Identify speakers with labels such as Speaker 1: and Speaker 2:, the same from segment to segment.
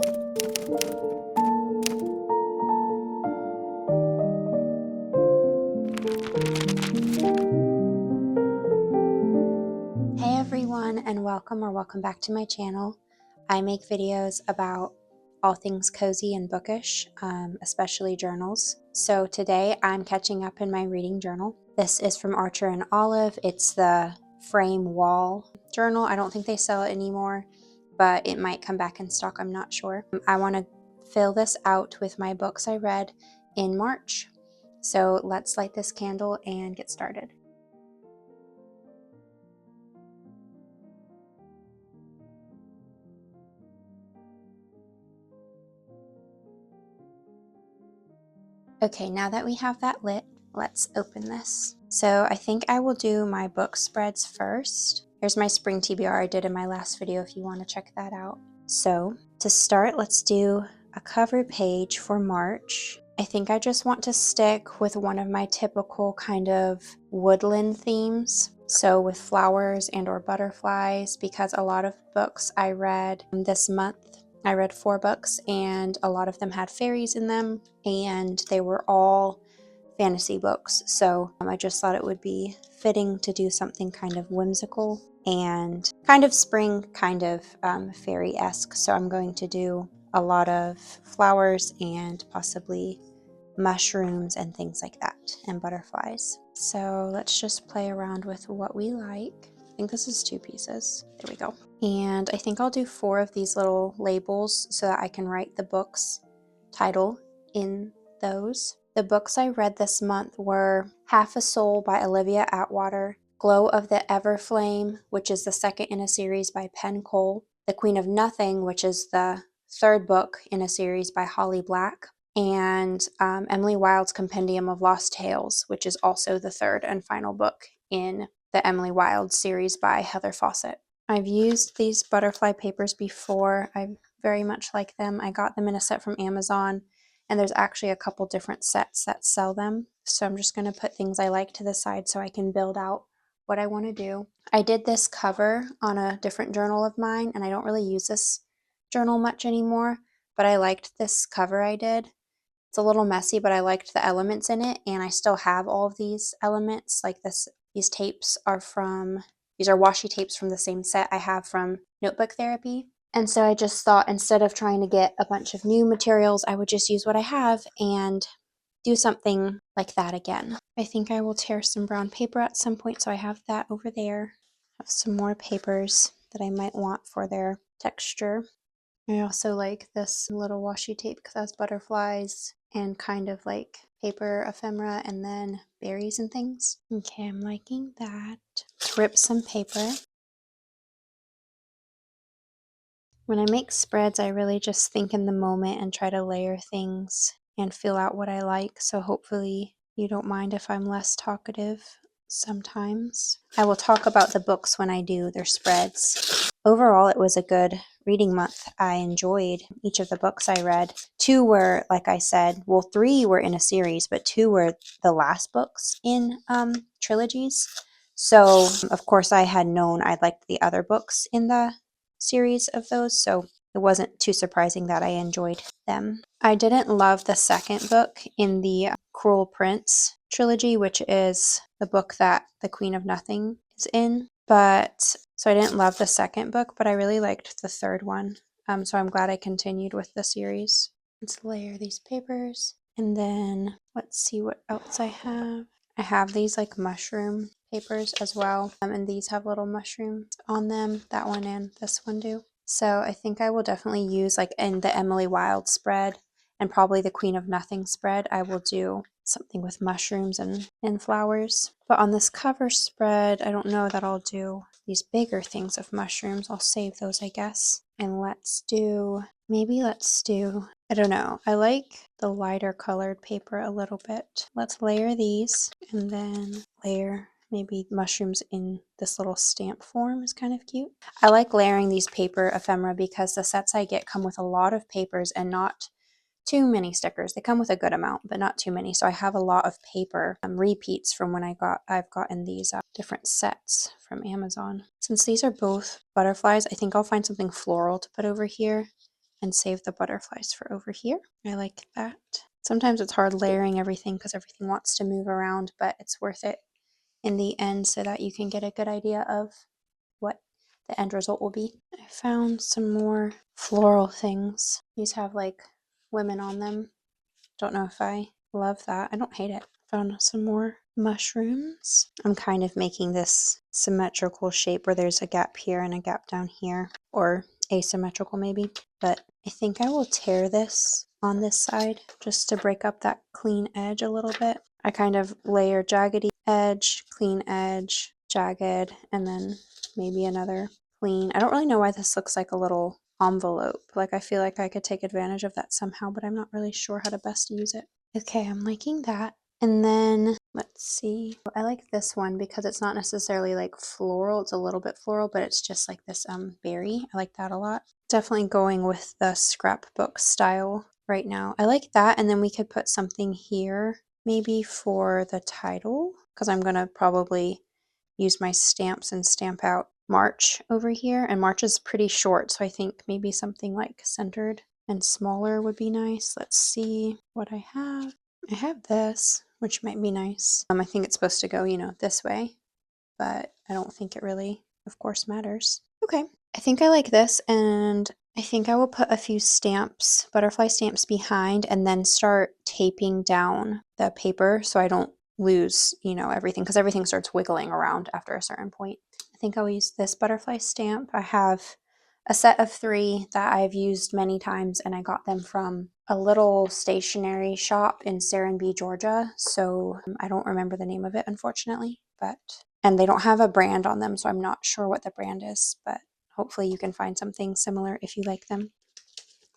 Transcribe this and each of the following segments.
Speaker 1: Hey everyone, and welcome back to my channel. I make videos about all things cozy and bookish, especially journals. So today I'm catching up in my reading journal. This is from Archer and Olive. It's the frame wall journal. I don't think they sell it anymore, but it might come back in stock, I'm not sure. I want to fill this out with my books I read in March. So let's light this candle and get started. Okay, now that we have that lit, let's open this. So I think I will do my book spreads first. Here's my spring TBR I did in my last video if you want to check that out. So to start, let's do a cover page for March. I think I just want to stick with one of my typical kind of woodland themes. So with flowers and or butterflies, because a lot of books I read this month, I read 4 books and a lot of them had fairies in them and they were all fantasy books. So I just thought it would be fitting to do something kind of whimsical and kind of spring, kind of fairy-esque. So I'm going to do a lot of flowers and possibly mushrooms and things like that, and butterflies. So let's just play around with what we like. I think this is 2 pieces. There we go. And I think I'll do 4 of these little labels so that I can write the book's title in those. The books I read this month were Half a Soul by Olivia Atwater, Glow of the Everflame, which is the second in a series by Penn Cole, The Queen of Nothing, which is the 3rd book in a series by Holly Black, and Emily Wilde's Compendium of Lost Tales, which is also the 3rd and final book in the Emily Wilde series by Heather Fawcett. I've used these butterfly papers before. I very much like them. I got them in a set from Amazon, and there's actually a couple different sets that sell them. So I'm just going to put things I like to the side so I can build out what I want to do. I did this cover on a different journal of mine, and I don't really use this journal much anymore, but I liked this cover I did. It's a little messy, but I liked the elements in it, and I still have all of these elements. Like this, these tapes are from, these are washi tapes from the same set I have from Notebook Therapy. And so I just thought instead of trying to get a bunch of new materials, I would just use what I have and do something like that again. I think I will tear some brown paper at some point, so I have that over there. I have some more papers that I might want for their texture. I also like this little washi tape because it has butterflies and kind of like paper ephemera and then berries and things. Okay, I'm liking that. Let's rip some paper. When I make spreads, I really just think in the moment and try to layer things and feel out what I like. So hopefully you don't mind if I'm less talkative sometimes. I will talk about the books when I do their spreads. Overall, it was a good reading month. I enjoyed each of the books I read. 2 were, like I said, well, 3 were in a series, but 2 were the last books in trilogies. So, of course, I had known I liked the other books in the series of those, so it wasn't too surprising that I enjoyed them. I didn't love the second book in the Cruel Prince trilogy, which is the book that the Queen of Nothing is in, but so I didn't love the second book, but I really liked the 3rd one, so I'm glad I continued with the series. Let's layer these papers, and then let's see what else I have. I have these like mushroom papers as well, and these have little mushrooms on them. That one and this one do. So I think I will definitely use, like in the Emily Wilde spread and probably the Queen of Nothing spread, I will do something with mushrooms and flowers. But on this cover spread, I don't know that I'll do these bigger things of mushrooms. I'll save those, I guess. And let's do, I don't know. I like the lighter colored paper a little bit. Let's layer these and then layer maybe mushrooms in this little stamp form is kind of cute. I like layering these paper ephemera because the sets I get come with a lot of papers and not too many stickers. They come with a good amount, but not too many. So I have a lot of paper repeats from when I've gotten these different sets from Amazon. Since these are both butterflies, I think I'll find something floral to put over here. and save the butterflies for over here. I like that. Sometimes it's hard layering everything because everything wants to move around, but it's worth it in the end so that you can get a good idea of what the end result will be. I found some more floral things. These have like women on them. Don't know if I love that. I don't hate it. Found some more mushrooms. I'm kind of making this symmetrical shape where there's a gap here and a gap down here, or asymmetrical maybe, but I think I will tear this on this side just to break up that clean edge a little bit. I kind of layer jaggedy edge, clean edge, jagged, and then maybe another clean. I don't really know why this looks like a little envelope. Like I feel like I could take advantage of that somehow, but I'm not really sure how to best use it. Okay, I'm liking that. And then let's see. I like this one because it's not necessarily like floral. It's a little bit floral, but it's just like this berry. I like that a lot. Definitely going with the scrapbook style right now. I like that. And then we could put something here maybe for the title, because I'm going to probably use my stamps and stamp out March over here. And March is pretty short, so I think maybe something like centered and smaller would be nice. Let's see what I have. I have this, which might be nice. I think it's supposed to go, you know, this way, but I don't think it really, of course, matters. Okay, I think I like this, and I think I will put a few stamps, butterfly stamps behind, and then start taping down the paper so I don't lose, you know, everything, because everything starts wiggling around after a certain point. I think I'll use this butterfly stamp. I have a set of 3 that I've used many times, and I got them from a little stationery shop in Serenbe, Georgia. So I don't remember the name of it, unfortunately, and they don't have a brand on them, so I'm not sure what the brand is, but hopefully you can find something similar if you like them.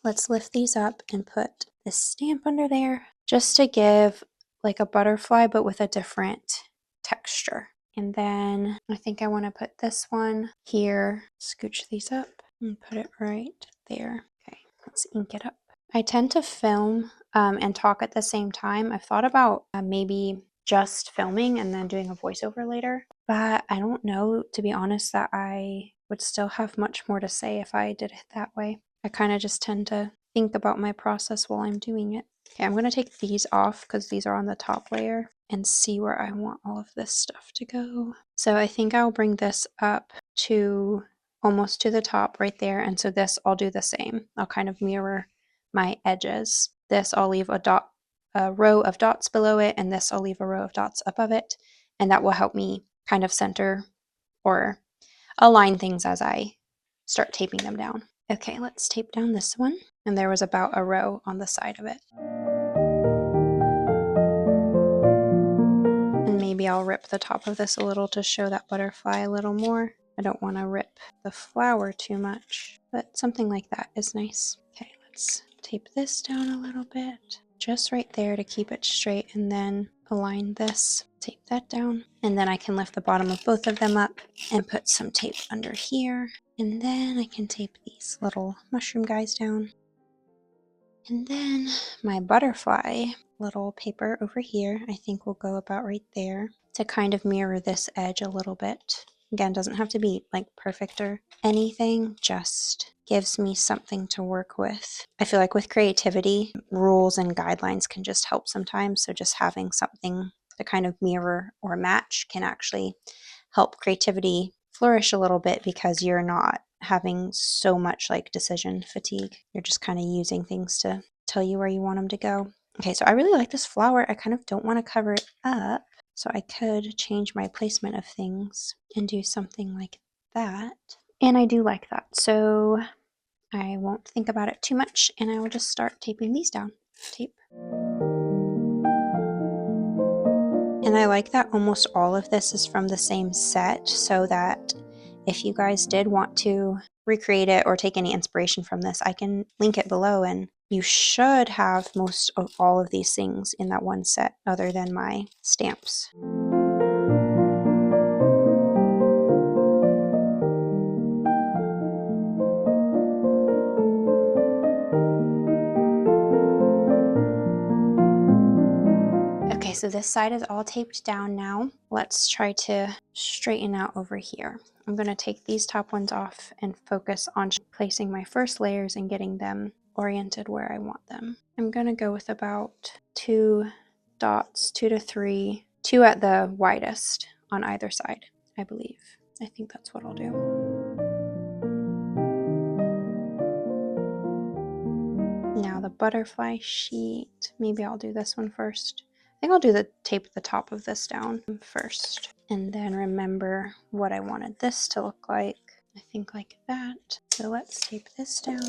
Speaker 1: Let's lift these up and put this stamp under there just to give like a butterfly, but with a different texture. And then I think I want to put this one here, scooch these up and put it right there. Okay, let's ink it up. I tend to film and talk at the same time. I've thought about maybe just filming and then doing a voiceover later, but I don't know, to be honest, that I would still have much more to say if I did it that way. I kind of just tend to think about my process while I'm doing it. Okay, I'm going to take these off because these are on the top layer and see where I want all of this stuff to go. So I think I'll bring this up to almost to the top right there, and so this I'll do the same. I'll kind of mirror my edges. This I'll leave a row of dots below it, and this I'll leave a row of dots above it, and that will help me kind of center or align things as I start taping them down. Okay, let's tape down this one, and there was about a row on the side of it. And maybe I'll rip the top of this a little to show that butterfly a little more. I don't want to rip the flower too much, but something like that is nice. Okay, let's tape this down a little bit, just right there to keep it straight, and then align this, tape that down, and then I can lift the bottom of both of them up and put some tape under here, and then I can tape these little mushroom guys down. And then my butterfly little paper over here, I think will go about right there to kind of mirror this edge a little bit. Again, doesn't have to be like perfect or anything, just gives me something to work with. I feel like with creativity, rules and guidelines can just help sometimes, so just having something to kind of mirror or match can actually help creativity flourish a little bit, because you're not having so much like decision fatigue. You're just kind of using things to tell you where you want them to go. Okay, so I really like this flower. I kind of don't want to cover it up, so I could change my placement of things and do something like that. And I do like that, so I won't think about it too much, and I will just start taping these down. Tape. And I like that almost all of this is from the same set, so that if you guys did want to recreate it or take any inspiration from this, I can link it below, and you should have most of all of these things in that one set other than my stamps. Okay, so this side is all taped down now. Let's try to straighten out over here. I'm going to take these top ones off and focus on placing my first layers and getting them oriented where I want them. I'm going to go with about 2 dots, 2 to 3, 2 at the widest on either side, I believe. I think that's what I'll do. Now the butterfly sheet, maybe I'll do this one first. I think I'll do the tape the top of this down first, and then remember what I wanted this to look like. I think like that. So let's tape this down.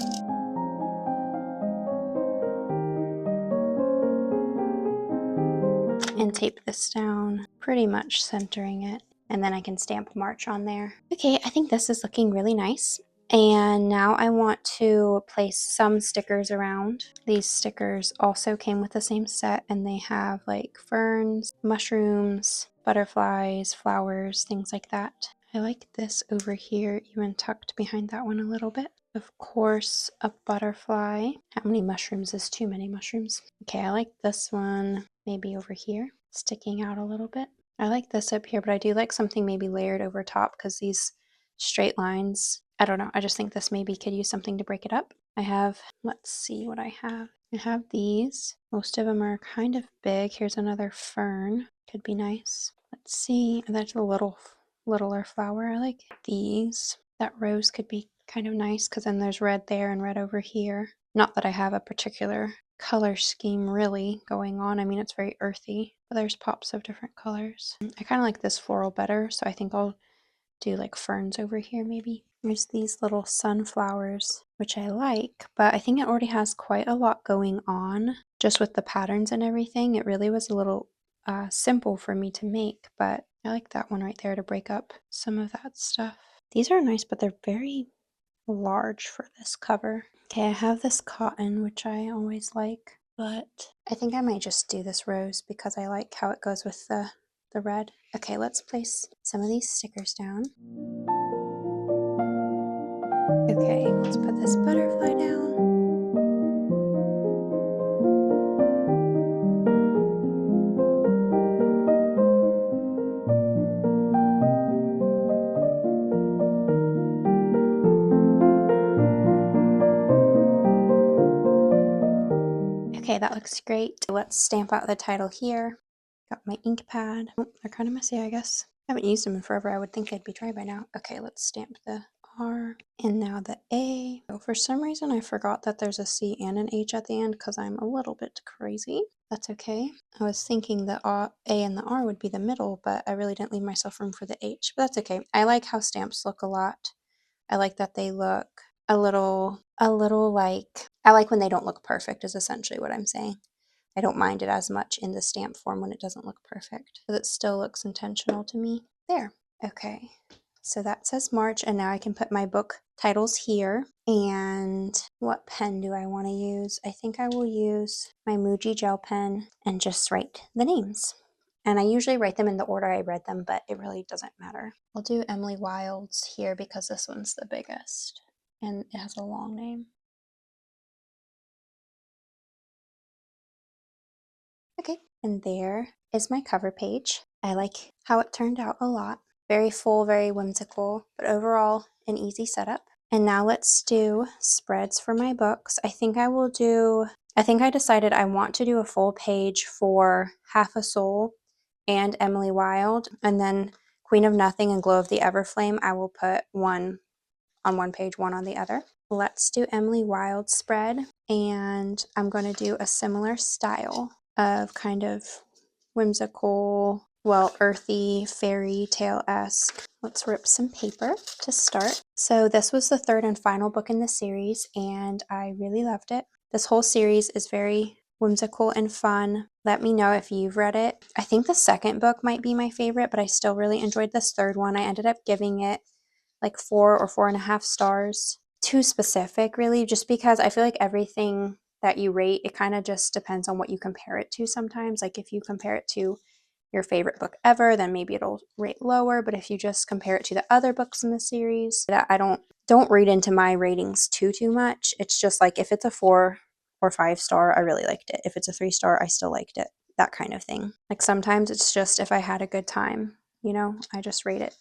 Speaker 1: And tape this down, pretty much centering it. And then I can stamp March on there. Okay, I think this is looking really nice. And now I want to place some stickers around. These stickers also came with the same set, and they have like ferns, mushrooms, butterflies, flowers, things like that. I like this over here, even tucked behind that one a little bit. Of course, a butterfly. How many mushrooms is too many mushrooms? Okay, I like this one maybe over here, sticking out a little bit. I like this up here, but I do like something maybe layered over top because these straight lines, I don't know, I just think this maybe could use something to break it up. I have, let's see what I have. I have these. Most of them are kind of big. Here's another fern. Could be nice. Let's see. That's a littler flower. I like these. That rose could be kind of nice because then there's red there and red over here. Not that I have a particular color scheme really going on. I mean, it's very earthy, but there's pops of different colors. I kind of like this floral better, so I think I'll do like ferns over here maybe. There's these little sunflowers, which I like, but I think it already has quite a lot going on just with the patterns and everything. It really was a little simple for me to make, but I like that one right there to break up some of that stuff. These are nice, but they're very large for this cover. Okay, I have this cotton, which I always like, but I think I might just do this rose because I like how it goes with the red. Okay, let's place some of these stickers down. Okay, let's put this butterfly down. Okay, that looks great. Let's stamp out the title here. Got my ink pad. Oh, they're kind of messy, I guess. I haven't used them in forever. I would think they'd be dry by now. Okay, let's stamp the R and now the A. So for some reason, I forgot that there's a C and an H at the end because I'm a little bit crazy. That's okay. I was thinking the A and the R would be the middle, but I really didn't leave myself room for the H, but that's okay. I like how stamps look a lot. I like that they look a little like, I like when they don't look perfect is essentially what I'm saying. I don't mind it as much in the stamp form when it doesn't look perfect, because it still looks intentional to me. There. Okay. So that says March, and now I can put my book titles here. And what pen do I want to use? I think I will use my Muji gel pen and just write the names. And I usually write them in the order I read them, but it really doesn't matter. I'll do Emily Wilde's here because this one's the biggest, and it has a long name. Okay, and there is my cover page. I like how it turned out a lot. Very full, very whimsical, but overall an easy setup. And now let's do spreads for my books. I think I decided I want to do a full page for Half a Soul and Emily Wilde, and then Queen of Nothing and Glow of the Everflame, I will put one on one page, one on the other. Let's do Emily Wilde spread, and I'm going to do a similar style of kind of whimsical, well, earthy, fairy tale-esque. Let's rip some paper to start. So this was the third and final book in the series, and I really loved it. This whole series is very whimsical and fun. Let me know if you've read it. I think the second book might be my favorite, but I still really enjoyed this third one. I ended up giving it like 4 or 4.5 stars. Too specific, really, just because I feel like everything that you rate, it kind of just depends on what you compare it to sometimes. Like if you compare it to your favorite book ever, then maybe it'll rate lower. But if you just compare it to the other books in the series, that I don't read into my ratings too much. It's just like if it's a 4 or 5 star, I really liked it. If it's a 3 star, I still liked it. That kind of thing. Like sometimes it's just if I had a good time, you know, I just rate it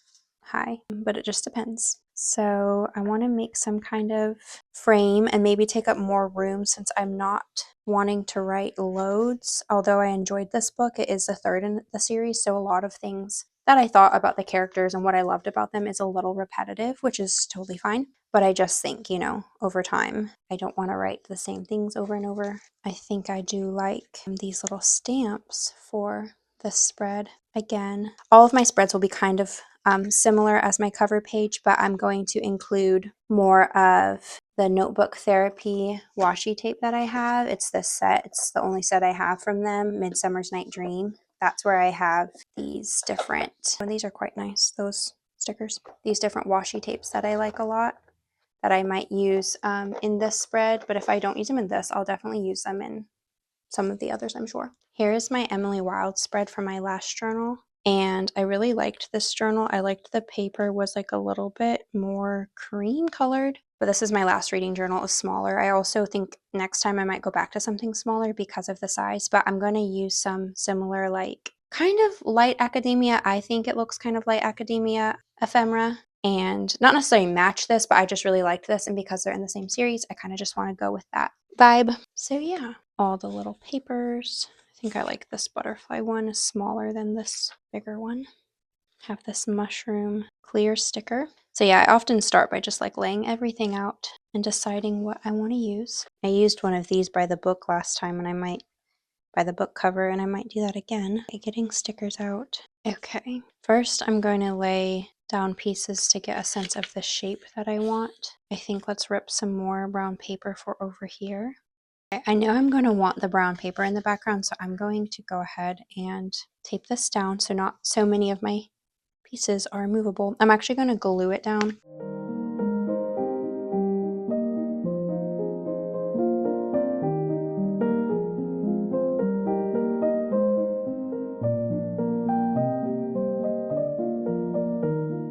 Speaker 1: high, but it just depends. So I want to make some kind of frame and maybe take up more room since I'm not wanting to write loads. Although I enjoyed this book, it is the third in the series, so a lot of things that I thought about the characters and what I loved about them is a little repetitive, which is totally fine. But I just think, you know, over time, I don't want to write the same things over and over. I think I do like these little stamps for this spread. Again, all of my spreads will be kind of similar as my cover page, but I'm going to include more of the notebook therapy washi tape that I have. It's this set. It's the only set I have from them, Midsummer's Night Dream. That's where I have these different, and these are quite nice, those stickers. These different washi tapes that I like a lot that I might use in this spread, but if I don't use them in this, I'll definitely use them in some of the others, I'm sure. Here is my Emily Wilde spread from my last journal, and I really liked this journal. I liked the paper was like a little bit more cream colored, but this is my last reading journal. It was smaller. I also think next time I might go back to something smaller because of the size, but I'm going to use some similar, like kind of light academia. I think it looks kind of light academia ephemera, and not necessarily match this, but I just really liked this, and because they're in the same series, I kind of just want to go with that vibe. So yeah, all the little papers. I think I like this butterfly one, is smaller than this bigger one. Have this mushroom clear sticker. So yeah, I often start by just like laying everything out and deciding what I want to use. I used one of these by the book last time, and I might by the book cover, and I might do that again. Okay, getting stickers out. Okay, first I'm going to lay down pieces to get a sense of the shape that I want. I think let's rip some more brown paper for over here. I know I'm going to want the brown paper in the background, so I'm going to go ahead and tape this down so not so many of my pieces are movable. I'm actually going to glue it down.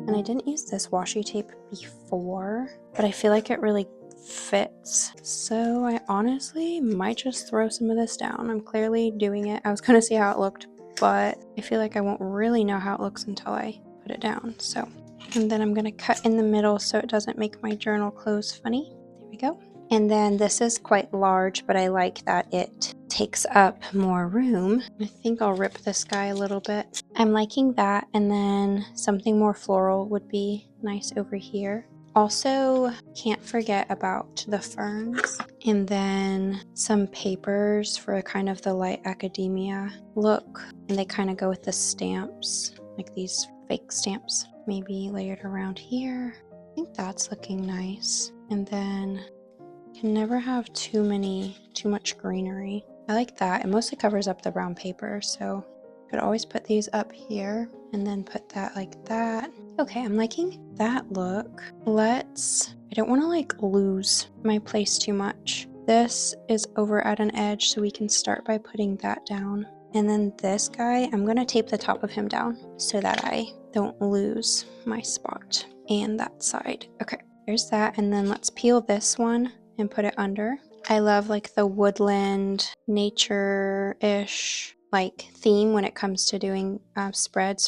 Speaker 1: And I didn't use this washi tape before, but I feel like it really fits. So I honestly might just throw some of this down. I'm clearly doing it. I was going to see how it looked, but I feel like I won't really know how it looks until I put it down. So, and then I'm going to cut in the middle so it doesn't make my journal close funny. There we go. And then this is quite large, but I like that it takes up more room. I think I'll rip this guy a little bit. I'm liking that, and then something more floral would be nice over here. Also, can't forget about the ferns, and then some papers for kind of the light academia look, and they kind of go with the stamps, like these fake stamps, maybe layered around here. I think that's looking nice. And then can never have too much greenery. I like that. It mostly covers up the brown paper, so could always put these up here and then put that like that. Okay, I'm liking that look. I don't want to like lose my place too much. This is over at an edge, so we can start by putting that down. And then this guy, I'm going to tape the top of him down so that I don't lose my spot. And that side. Okay, there's that. And then let's peel this one and put it under. I love like the woodland, nature-ish like theme when it comes to doing spreads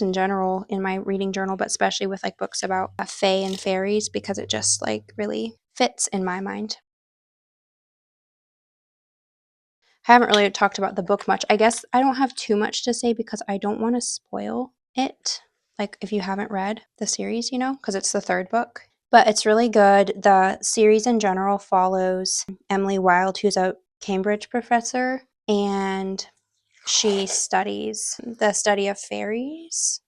Speaker 1: in general in my reading journal, but especially with like books about fae and fairies, because it just like really fits in my mind. I haven't really talked about the book much. I guess I don't have too much to say because I don't want to spoil it. Like if you haven't read the series, you know, because it's the third book. But it's really good. The series in general follows Emily Wilde, who's a Cambridge professor, and she studies the study of fairies.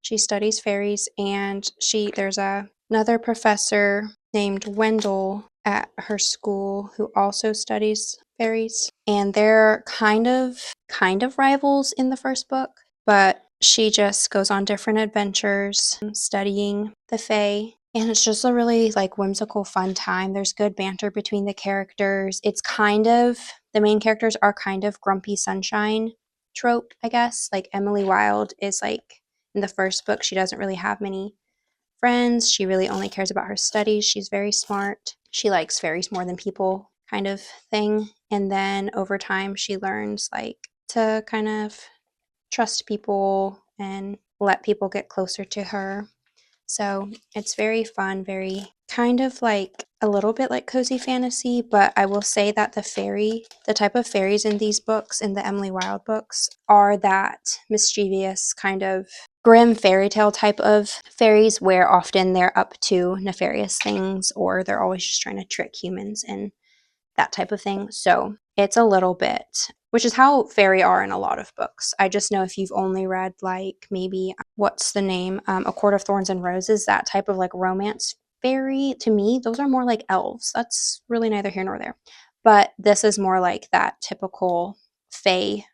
Speaker 1: She studies fairies, and there's another professor named Wendell at her school who also studies fairies, and they're kind of rivals in the first book, but she just goes on different adventures studying the fae, and it's just a really like whimsical fun time. There's good banter between the characters. It's kind of, the main characters are kind of grumpy sunshine trope, I guess. Like Emily Wilde is like, in the first book, she doesn't really have many friends. She really only cares about her studies. She's very smart. She likes fairies more than people kind of thing. And then over time, she learns like to kind of trust people and let people get closer to her. So it's very fun, very kind of like a little bit like cozy fantasy, but I will say that the type of fairies in these books, in the Emily Wilde books, are that mischievous kind of grim fairy tale type of fairies where often they're up to nefarious things or they're always just trying to trick humans and that type of thing. So it's a little bit, which is how fairy are in a lot of books. I just know if you've only read like maybe, what's the name? A Court of Thorns and Roses, that type of like romance fairy, to me, those are more like elves. That's really neither here nor there. But this is more like that typical fae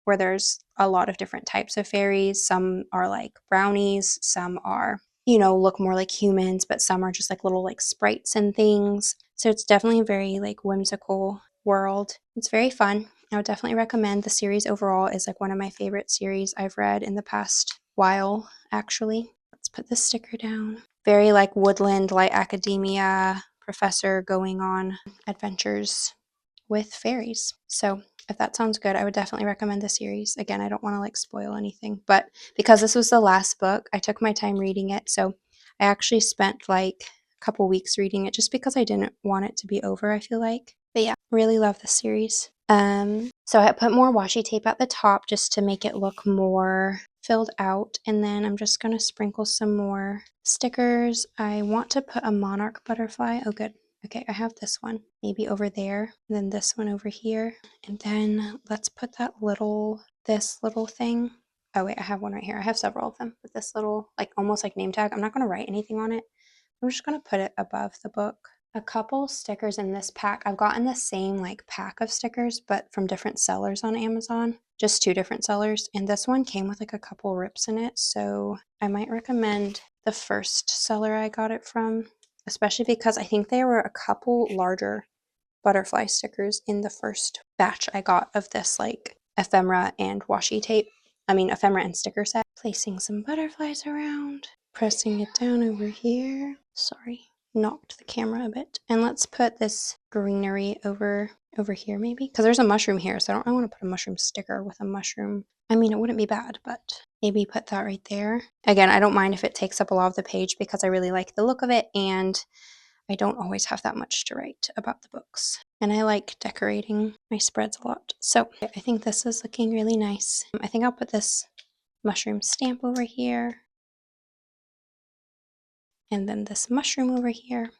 Speaker 1: where there's a lot of different types of fairies. Some are like brownies, some are, look more like humans, but some are just like little like sprites and things. So it's definitely a very like whimsical world. It's very fun. I would definitely recommend. The series overall is like one of my favorite series I've read in the past while, actually. Let's put this sticker down. Very like woodland, light academia professor going on adventures with fairies. So if that sounds good, I would definitely recommend the series. Again, I don't want to like spoil anything, but because this was the last book, I took my time reading it. So I actually spent like a couple weeks reading it just because I didn't want it to be over, I feel like. But yeah, really love the series. So I put more washi tape at the top just to make it look more filled out, and then I'm just going to sprinkle some more stickers. I want to put a monarch butterfly. Oh good. Okay, I have this one maybe over there, and then this one over here, and then let's put this little thing. Oh wait, I have one right here. I have several of them, but this little like almost like name tag, I'm not going to write anything on it. I'm just going to put it above the book. A couple stickers in this pack. I've gotten the same like pack of stickers, but from different sellers on Amazon, just 2 different sellers. And this one came with like a couple rips in it. So I might recommend the first seller I got it from, especially because I think there were a couple larger butterfly stickers in the first batch I got of this like ephemera and washi tape. Ephemera and sticker set. Placing some butterflies around, pressing it down over here. Sorry, knocked the camera a bit. And let's put this greenery over here maybe, because there's a mushroom here, so I don't really want to put a mushroom sticker with a mushroom. It wouldn't be bad, but maybe put that right there. Again, I don't mind if it takes up a lot of the page because I really like the look of it, and I don't always have that much to write about the books. And I like decorating my spreads a lot. So I think this is looking really nice. I think I'll put this mushroom stamp over here. And then this mushroom over here.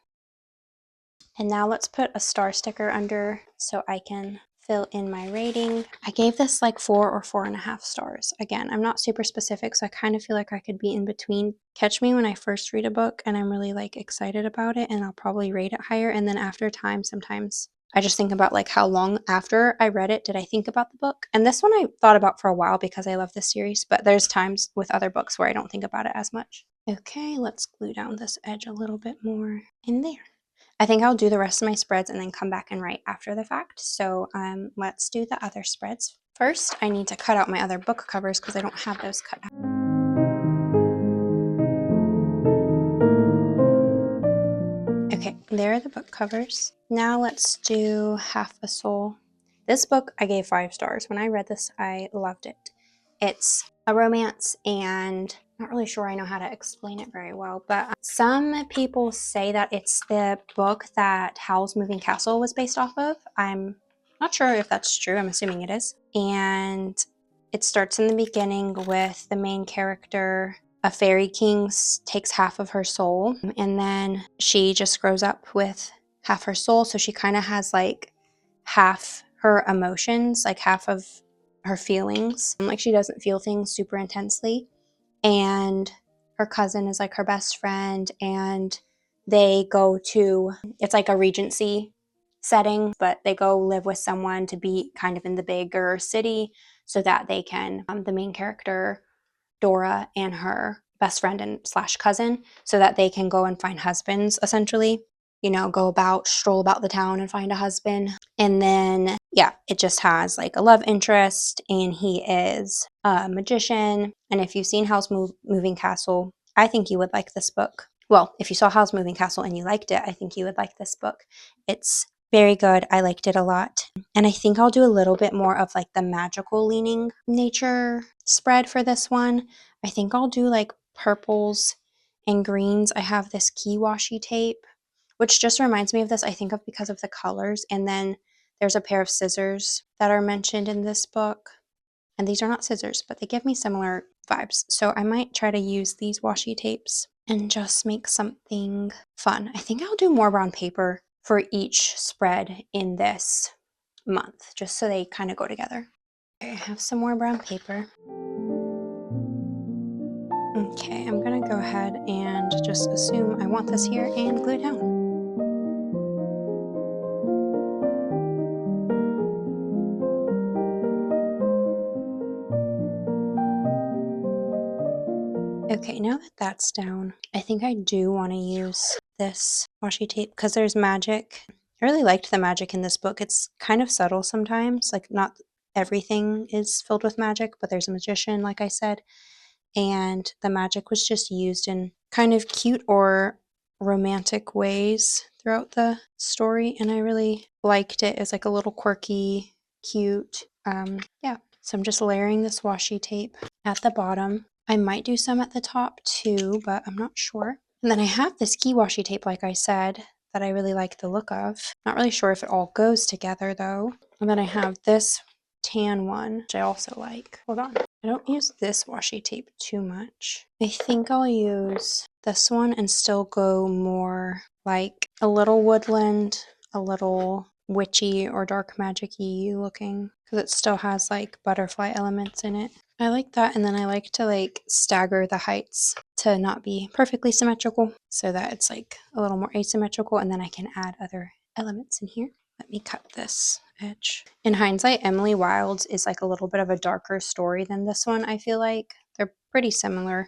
Speaker 1: And now let's put a star sticker under so I can fill in my rating. I gave this like 4 or 4.5 stars. Again, I'm not super specific, so I kind of feel like I could be in between. Catch me when I first read a book and I'm really like excited about it, and I'll probably rate it higher. And then after time, sometimes I just think about like how long after I read it did I think about the book. And this one I thought about for a while because I love this series, but there's times with other books where I don't think about it as much. Okay, let's glue down this edge a little bit more in there. I think I'll do the rest of my spreads and then come back and write after the fact. So let's do the other spreads. First, I need to cut out my other book covers because I don't have those cut out. Okay, there are the book covers. Now let's do Half a Soul. This book I gave 5 stars. When I read this, I loved it. It's a romance, and I'm not really sure I know how to explain it very well, but some people say that it's the book that Howl's Moving Castle was based off of. I'm not sure if that's true. I'm assuming it is. And it starts in the beginning with the main character. A fairy king takes half of her soul, and then she just grows up with half her soul. So she kind of has like half her emotions, like half of her feelings. Like she doesn't feel things super intensely. And her cousin is like her best friend, and they go to, it's like a Regency setting, but they go live with someone to be kind of in the bigger city so that they can, the main character, Dora, and her best friend and slash cousin, so that they can go and find husbands, essentially. Stroll about the town and find a husband. And then, yeah, it just has like a love interest, and he is a magician. And if you've seen Howl's Moving Castle, I think you would like this book. Well, if you saw Howl's Moving Castle and you liked it, I think you would like this book. It's very good. I liked it a lot. And I think I'll do a little bit more of like the magical leaning nature spread for this one. I think I'll do like purples and greens. I have this key washi tape, which just reminds me of this, I think of because of the colors. And then there's a pair of scissors that are mentioned in this book. And these are not scissors, but they give me similar vibes. So I might try to use these washi tapes and just make something fun. I think I'll do more brown paper for each spread in this month, just so they kind of go together. Okay, I have some more brown paper. Okay, I'm gonna go ahead and just assume I want this here and glue it down. Okay, now that that's down, I think I do want to use this washi tape because there's magic. I really liked the magic in this book. It's kind of subtle sometimes, like not everything is filled with magic, but there's a magician, like I said, and the magic was just used in kind of cute or romantic ways throughout the story, and I really liked it as like a little quirky, cute, yeah. So I'm just layering this washi tape at the bottom. I might do some at the top too, but I'm not sure. And then I have this key washi tape, like I said, that I really like the look of. Not really sure if it all goes together though. And then I have this tan one, which I also like. Hold on. I don't use this washi tape too much. I think I'll use this one and still go more like a little woodland, a little witchy or dark magic-y looking, because it still has like butterfly elements in it. I like that, and then I like to like stagger the heights to not be perfectly symmetrical so that it's like a little more asymmetrical, and then I can add other elements in here. Let me cut this edge. In hindsight, Emily Wilde's is like a little bit of a darker story than this one, I feel like. They're pretty similar.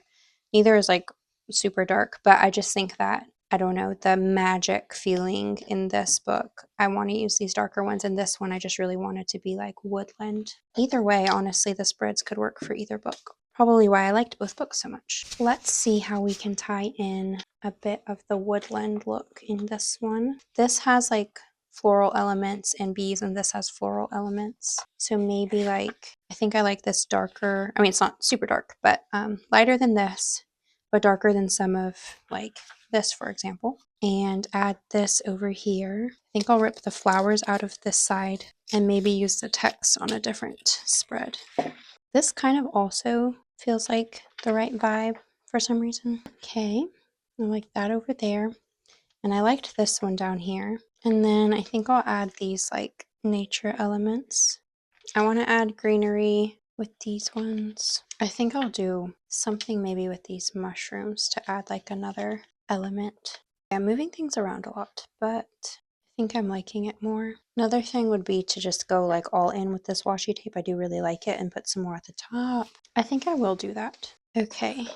Speaker 1: Neither is like super dark, but I just think that, I don't know, the magic feeling in this book, I want to use these darker ones, and this one I just really wanted to be like woodland. Either way, honestly, the spreads could work for either book. Probably why I liked both books so much. Let's see how we can tie in a bit of the woodland look in this one. This has like floral elements and bees, and this has floral elements. So maybe like, I think I like this darker, I mean, it's not super dark, but lighter than this, but darker than some of like this, for example, and add this over here. I think I'll rip the flowers out of this side and maybe use the text on a different spread. This kind of also feels like the right vibe for some reason. Okay, I like that over there. And I liked this one down here. And then I think I'll add these like nature elements. I want to add greenery with these ones. I think I'll do something maybe with these mushrooms to add like another element. Yeah, I'm moving things around a lot, but I think I'm liking it more. Another thing would be to just go like all in with this washi tape. I do really like it, and put some more at the top. I think I will do that. Okay,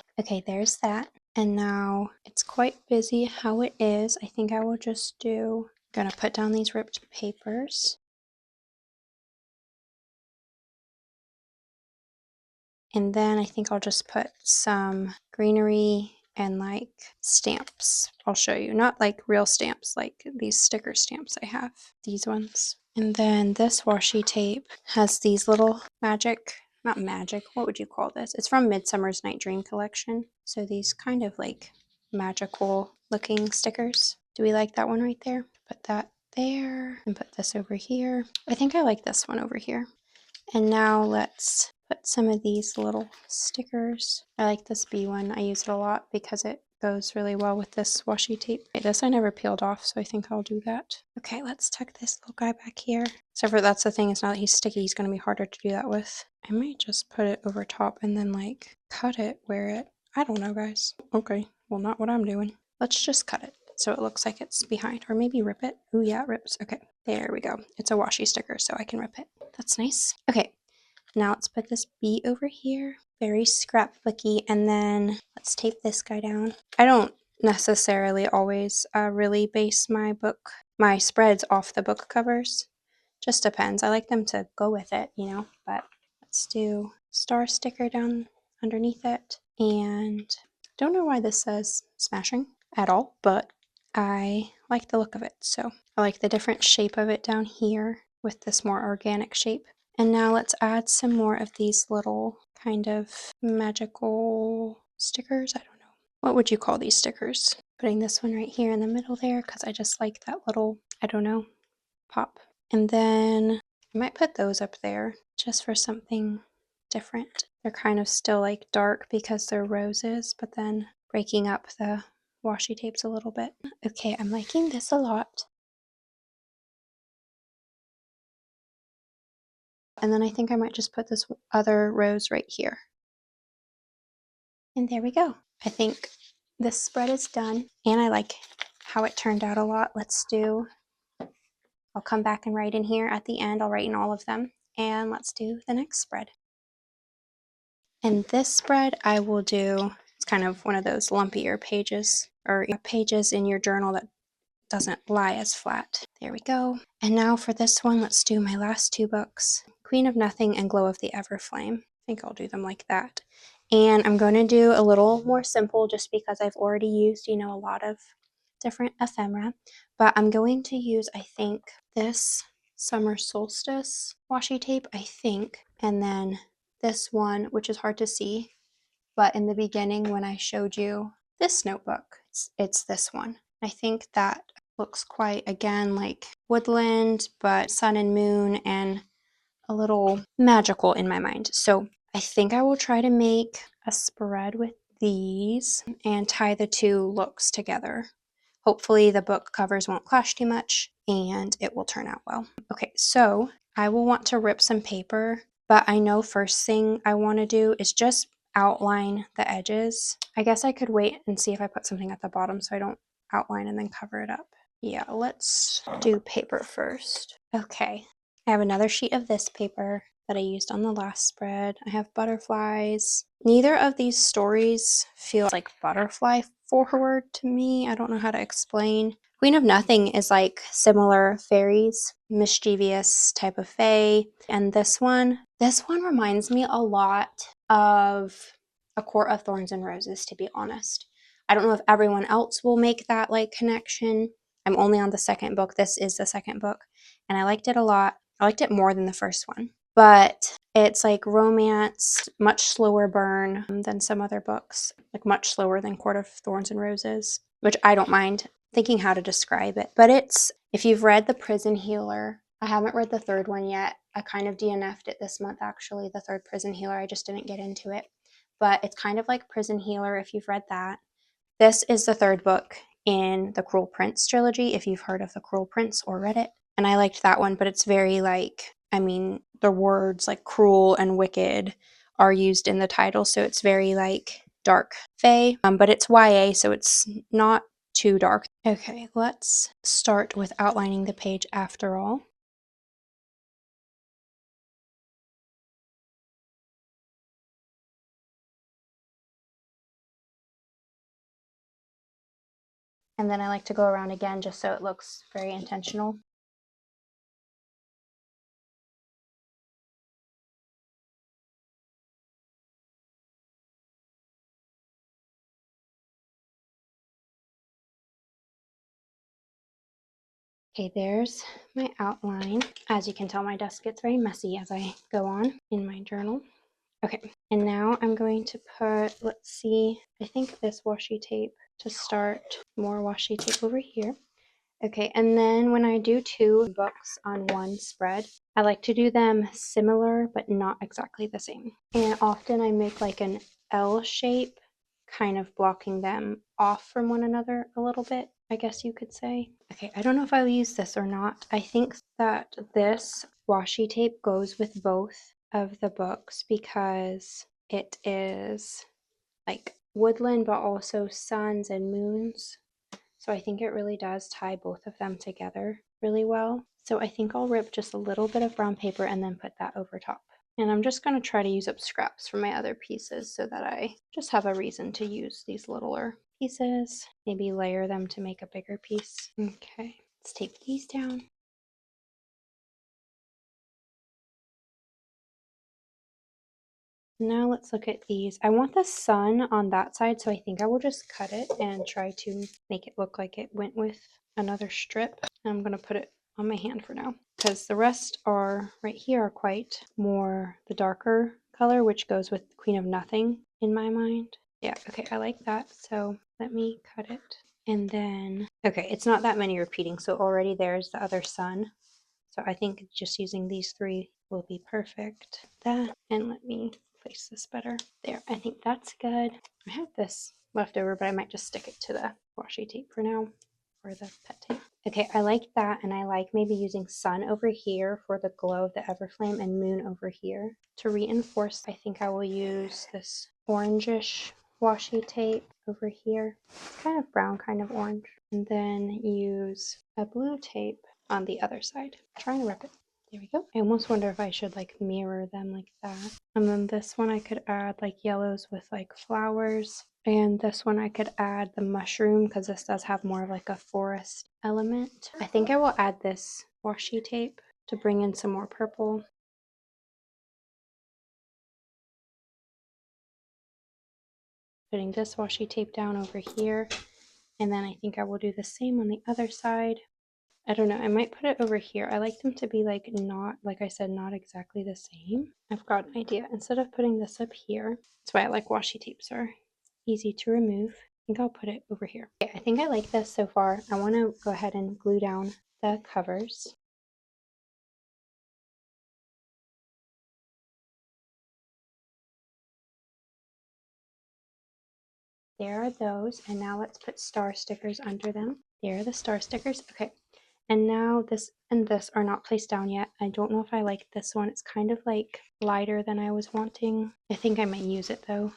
Speaker 1: there's that. And now it's quite busy how it is. I think I will just do, I'm gonna put down these ripped papers. And then I think I'll just put some greenery and like stamps. I'll show you, not like real stamps, like these sticker stamps I have, these ones. And then this washi tape has these little magic, not magic, what would you call this? It's from Midsummer's Night Dream collection. So these kind of like magical looking stickers. Do we like that one right there? Put that there and put this over here. I think I like this one over here. And now let's put some of these little stickers. I like this bee one. I use it a lot because it goes really well with this washi tape. Okay, this I never peeled off, so I think I'll do that. Okay, let's tuck this little guy back here. Except for that's the thing, it's not that he's sticky, he's going to be harder to do that with. I might just put it over top and then like cut it where it, I don't know guys. Okay, well not what I'm doing. Let's just cut it so it looks like it's behind, or maybe rip it. Ooh yeah, it rips. Okay, there we go. It's a washi sticker, so I can rip it. That's nice. Okay, now let's put this bee over here. Very scrapbooky, and then let's tape this guy down. I don't necessarily always really base my spreads off the book covers. Just depends. I like them to go with it, you know, but let's do star sticker down underneath it. And don't know why this says smashing at all, but I like the look of it. So I like the different shape of it down here. with this more organic shape. And now let's add some more of these little kind of magical stickers. I don't know. What would you call these stickers? Putting this one right here in the middle there because I just like that little, I don't know, pop. And then I might put those up there just for something different. They're kind of still like dark because they're roses, but then breaking up the washi tapes a little bit. Okay, I'm liking this a lot. And then I think I might just put this other rose right here. And there we go. I think this spread is done. And I like how it turned out a lot. I'll come back and write in here at the end. I'll write in all of them. And let's do the next spread. And this spread I will do, it's kind of one of those lumpier pages, or pages in your journal that doesn't lie as flat. There we go. And now for this one, let's do my last two books, Queen of Nothing and Glow of the Everflame. I think I'll do them like that. And I'm going to do a little more simple just because I've already used, a lot of different ephemera. But I'm going to use, I think, this Summer Solstice washi tape, I think. And then this one, which is hard to see. But in the beginning when I showed you this notebook, it's this one. I think that looks quite, again, like woodland, but sun and moon and a little magical in my mind. So I think I will try to make a spread with these and tie the two looks together. Hopefully the book covers won't clash too much and it will turn out well. Okay, so I will want to rip some paper, but I know first thing I want to do is just outline the edges. I guess I could wait and see if I put something at the bottom so I don't outline and then cover it up. Yeah, let's do paper first. Okay, I have another sheet of this paper that I used on the last spread. I have butterflies. Neither of these stories feel like butterfly forward to me. I don't know how to explain. Queen of Nothing is like similar fairies, mischievous type of fae. And this one reminds me a lot of A Court of Thorns and Roses, to be honest. I don't know if everyone else will make that like connection. I'm only on the second book. This is the second book. And I liked it a lot. I liked it more than the first one. But it's like romance, much slower burn than some other books, like much slower than Court of Thorns and Roses, which I don't mind thinking how to describe it. But it's, if you've read The Prison Healer, I haven't read the third one yet. I kind of DNF'd it this month, actually, the third Prison Healer. I just didn't get into it. But it's kind of like Prison Healer if you've read that. This is the third book in the Cruel Prince trilogy, if you've heard of The Cruel Prince or read it. And I liked that one, but it's very like, the words like cruel and wicked are used in the title, so it's very like dark fae, but it's YA, so it's not too dark. Okay, let's start with outlining the page after all. And then I like to go around again just so it looks very intentional. Okay, there's my outline. As you can tell, my desk gets very messy as I go on in my journal. Okay, and now I'm going to put, let's see, I think this washi tape to start, more washi tape over here. Okay, and then when I do two books on one spread, I like to do them similar but not exactly the same. And often I make like an L shape, kind of blocking them off from one another a little bit, I guess you could say. Okay, I don't know if I'll use this or not. I think that this washi tape goes with both of the books because it is like woodland but also suns and moons. So I think it really does tie both of them together really well. So I think I'll rip just a little bit of brown paper and then put that over top. And I'm just going to try to use up scraps from my other pieces so that I just have a reason to use these littler pieces. Maybe layer them to make a bigger piece. Okay, let's take these down. Now let's look at these. I want the sun on that side, so I think I will just cut it and try to make it look like it went with another strip. I'm going to put it on my hand for now, because the rest are right here are quite more the darker color, which goes with Queen of Nothing in my mind. Yeah, okay, I like that. So let me cut it. And then, okay, it's not that many repeating. So already there's the other sun. So I think just using these three will be perfect. That, and let me place this better. There, I think that's good. I have this left over, but I might just stick it to the washi tape for now, or the pet tape. Okay, I like that, and I like maybe using sun over here for the glow of the Everflame and moon over here. To reinforce, I think I will use this orangish washi tape over here. It's kind of brown, kind of orange. And then use a blue tape on the other side. I'm trying to rip it. There we go. I almost wonder if I should like mirror them like that. And then this one I could add like yellows with like flowers. And this one I could add the mushroom because this does have more of like a forest element. I think I will add this washi tape to bring in some more purple. Putting this washi tape down over here. And then I think I will do the same on the other side. I don't know, I might put it over here. I like them to be like not, like I said, not exactly the same. I've got an idea. Instead of putting this up here, that's why I like washi tapes, are easy to remove. I think I'll put it over here. Okay, I think I like this so far. I want to go ahead and glue down the covers. There are those, and now let's put star stickers under them. There are the star stickers. Okay, and now this and this are not placed down yet. I don't know if I like this one. It's kind of like lighter than I was wanting. I think I might use it though.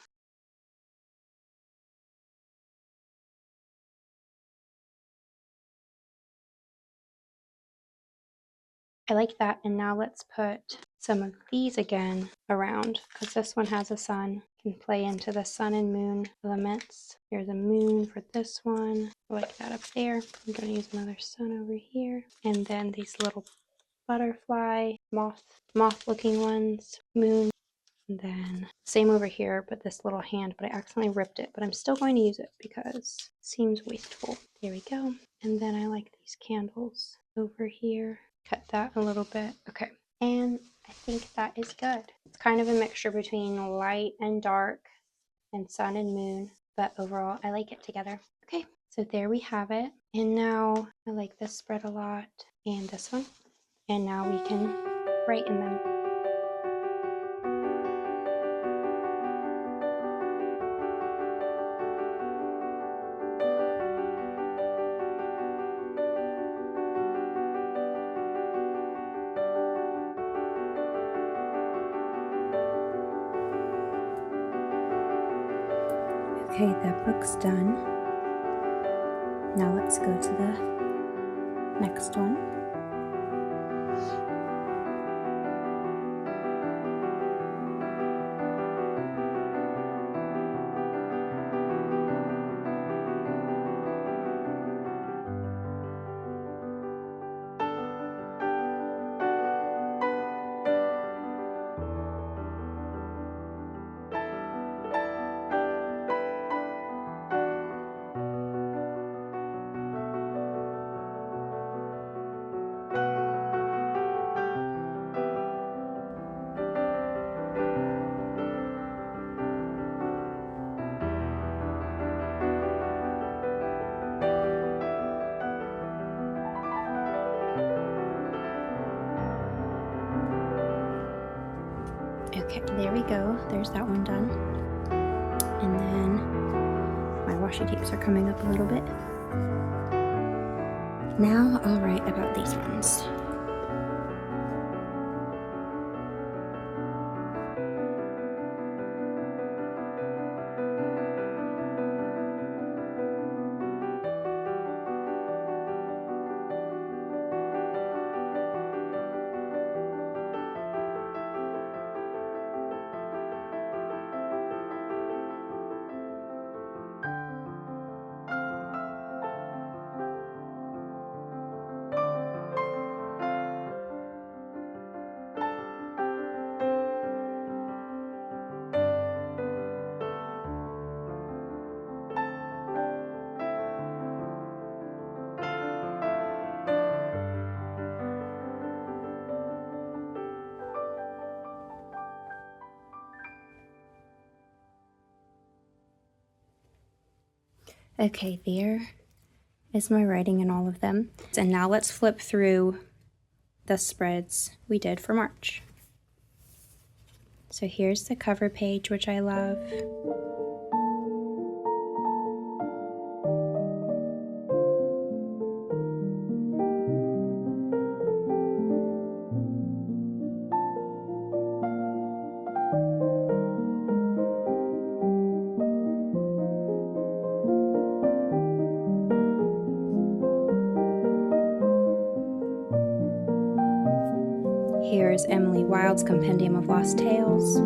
Speaker 1: I like that, and now let's put some of these again around, because this one has a sun, can play into the sun and moon elements. Here's a moon for this one. I like that up there. I'm going to use another sun over here, and then these little butterfly, moth looking ones, moon, and then same over here, but this little hand, but I accidentally ripped it, but I'm still going to use it because it seems wasteful. There we go. And then I like these candles over here. Cut that a little bit. Okay, and I think that is good. It's kind of a mixture between light and dark and sun and moon, but overall I like it together. Okay, so there we have it. And now I like this spread a lot, and this one, and now we can write in them. Okay, that book's done. Now let's go to the next one. Okay, there we go. There's that one done. And then my washi tapes are coming up a little bit. Now I'll write about these ones. Okay, there is my writing in all of them. And now let's flip through the spreads we did for March. So here's the cover page, which I love. Here's Emily Wilde's Compendium of Lost Tales.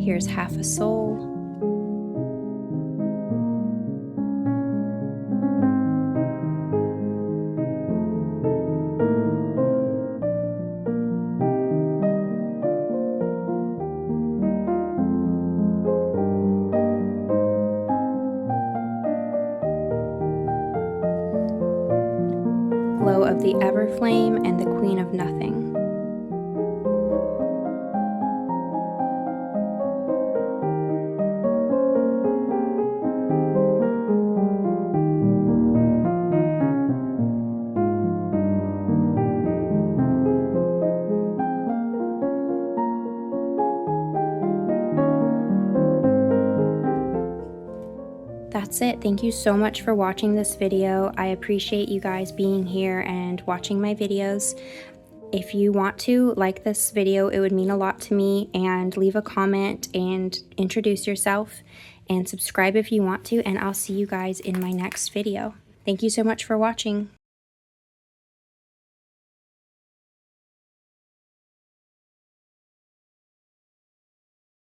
Speaker 1: Here's Half a Soul. Glow of the Everflame and the Queen of Nothing. That's it. Thank you so much for watching this video. I appreciate you guys being here and watching my videos. If you want to like this video, it would mean a lot to me, and leave a comment and introduce yourself and subscribe if you want to, and I'll see you guys in my next video. Thank you so much for watching.